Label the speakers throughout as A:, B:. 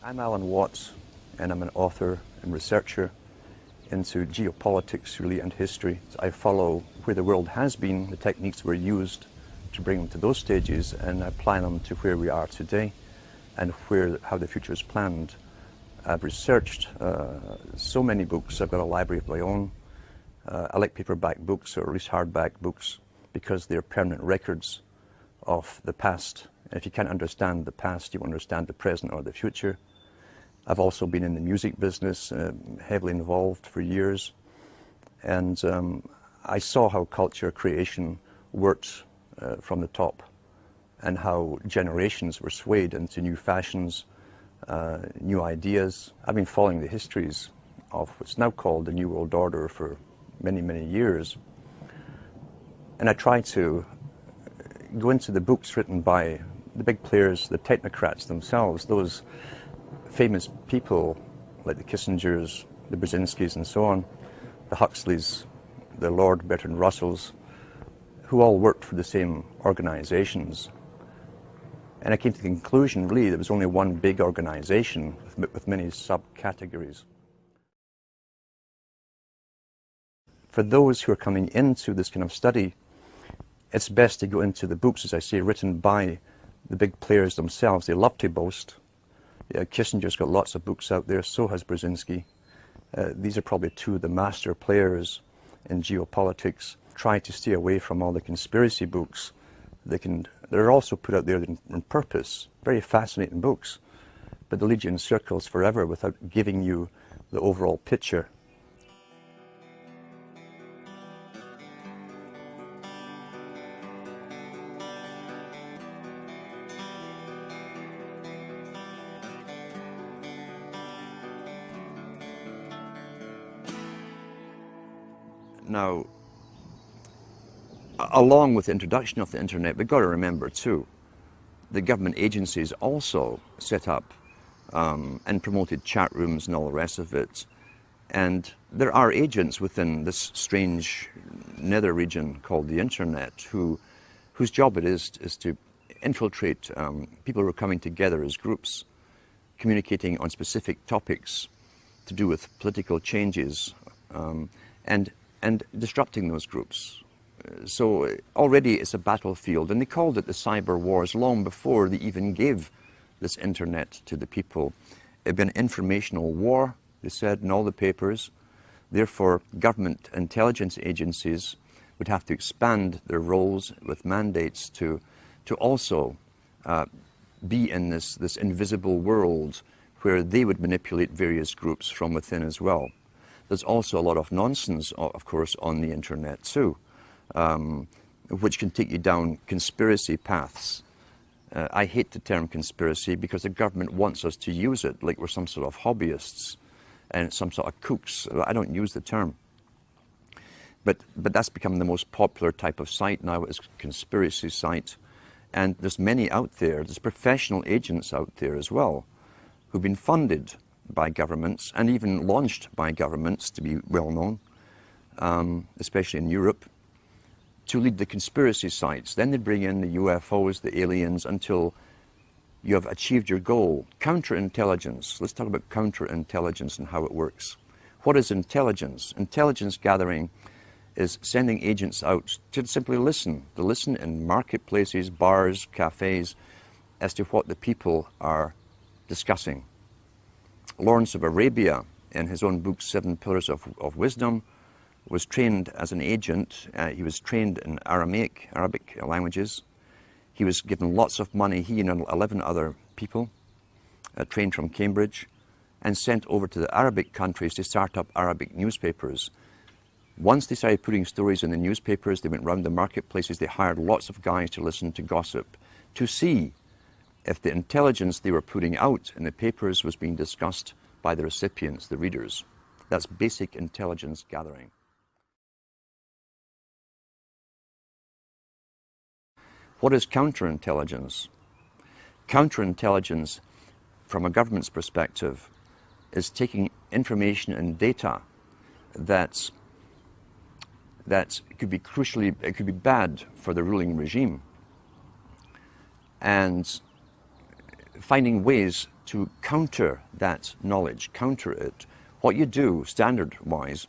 A: I'm Alan Watts, and I'm an author and researcher into geopolitics, really, and history. I follow where the world has been, the techniques were used to bring them to those stages, and apply them to where we are today and how the future is planned. I've researched so many books. I've got a library of my own. I like paperback books, or at least hardback books, because they're permanent records of the past. And if you can't understand the past, you understand the present or the future. I've also been in the music business, heavily involved for years. And I saw how culture creation worked from the top, and how generations were swayed into new fashions, new ideas. I've been following the histories of what's now called the New World Order for many, many years. And I try to go into the books written by the big players, the technocrats themselves, those famous people like the Kissingers, the Brzezinskis and so on, the Huxleys, the Lord Bertrand Russells, who all worked for the same organizations. And I came to the conclusion, really, there was only one big organization with many subcategories. For those who are coming into this kind of study, it's best to go into the books, as I say, written by the big players themselves. They love to boast. Kissinger's got lots of books out there, so has Brzezinski. These are probably two of the master players in geopolitics. Try to stay away from all the conspiracy books. They're also put out there on purpose, very fascinating books, but they lead you in circles forever without giving you the overall picture. Now, along with the introduction of the internet, we've got to remember too, the government agencies also set up and promoted chat rooms and all the rest of it. And there are agents within this strange nether region called the internet whose job it is to infiltrate people who are coming together as groups, communicating on specific topics to do with political changes, and disrupting those groups. So already it's a battlefield, and they called it the cyber wars long before they even gave this internet to the people. It'd been an informational war, they said in all the papers. Therefore, government intelligence agencies would have to expand their roles with mandates to also be in this invisible world where they would manipulate various groups from within as well. There's also a lot of nonsense, of course, on the internet too, which can take you down conspiracy paths. I hate the term conspiracy because the government wants us to use it like we're some sort of hobbyists and some sort of kooks. I don't use the term. But that's become the most popular type of site now, is conspiracy site. And there's many out there. There's professional agents out there as well who've been funded by governments and even launched by governments, to be well known, especially in Europe, to lead the conspiracy sites. Then they bring in the UFOs, the aliens, until you have achieved your goal. Counterintelligence. Let's talk about counterintelligence and how it works. What is intelligence? Intelligence gathering is sending agents out to simply listen. To listen in marketplaces, bars, cafes, as to what the people are discussing. Lawrence of Arabia, in his own book, Seven Pillars of Wisdom, was trained as an agent. He was trained in Arabic languages. He was given lots of money, he and 11 other people, trained from Cambridge, and sent over to the Arabic countries to start up Arabic newspapers. Once they started putting stories in the newspapers, they went round the marketplaces, they hired lots of guys to listen to gossip, to see if the intelligence they were putting out in the papers was being discussed by the recipients, the readers. That's basic intelligence gathering. What is counterintelligence? Counterintelligence, from a government's perspective, is taking information and data that could be crucially, it could be bad for the ruling regime, and finding ways to counter that knowledge, counter it, what you do, standard-wise,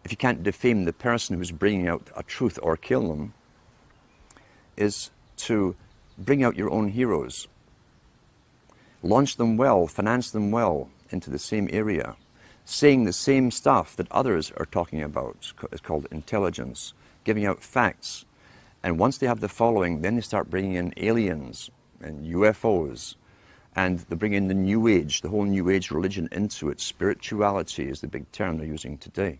A: if you can't defame the person who's bringing out a truth or kill them, is to bring out your own heroes. Launch them well, finance them well into the same area, saying the same stuff that others are talking about. It's called intelligence, giving out facts. And once they have the following, then they start bringing in aliens and UFOs, and they bring in the New Age, the whole New Age religion into it. Spirituality is the big term they're using today.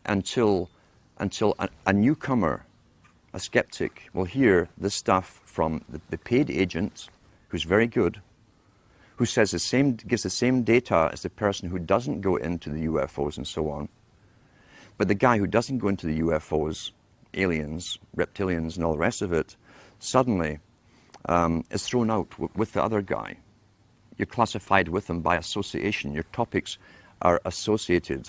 A: Until a newcomer, a skeptic, will hear this stuff from the paid agent, who's very good, who says gives the same data as the person who doesn't go into the UFOs and so on. But the guy who doesn't go into the UFOs, aliens, reptilians, and all the rest of it, suddenly is thrown out with the other guy. You're classified with them by association. Your topics are associated.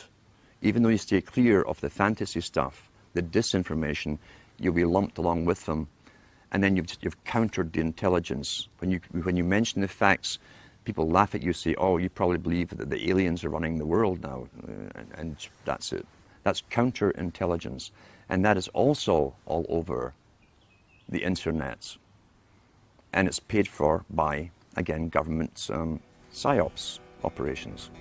A: Even though you stay clear of the fantasy stuff, the disinformation, you'll be lumped along with them. And then you've countered the intelligence. When you mention the facts, people laugh at you, say, oh, you probably believe that the aliens are running the world now. And that's it. That's counterintelligence. And that is also all over the internet. And it's paid for by, again, government PSYOPs operations.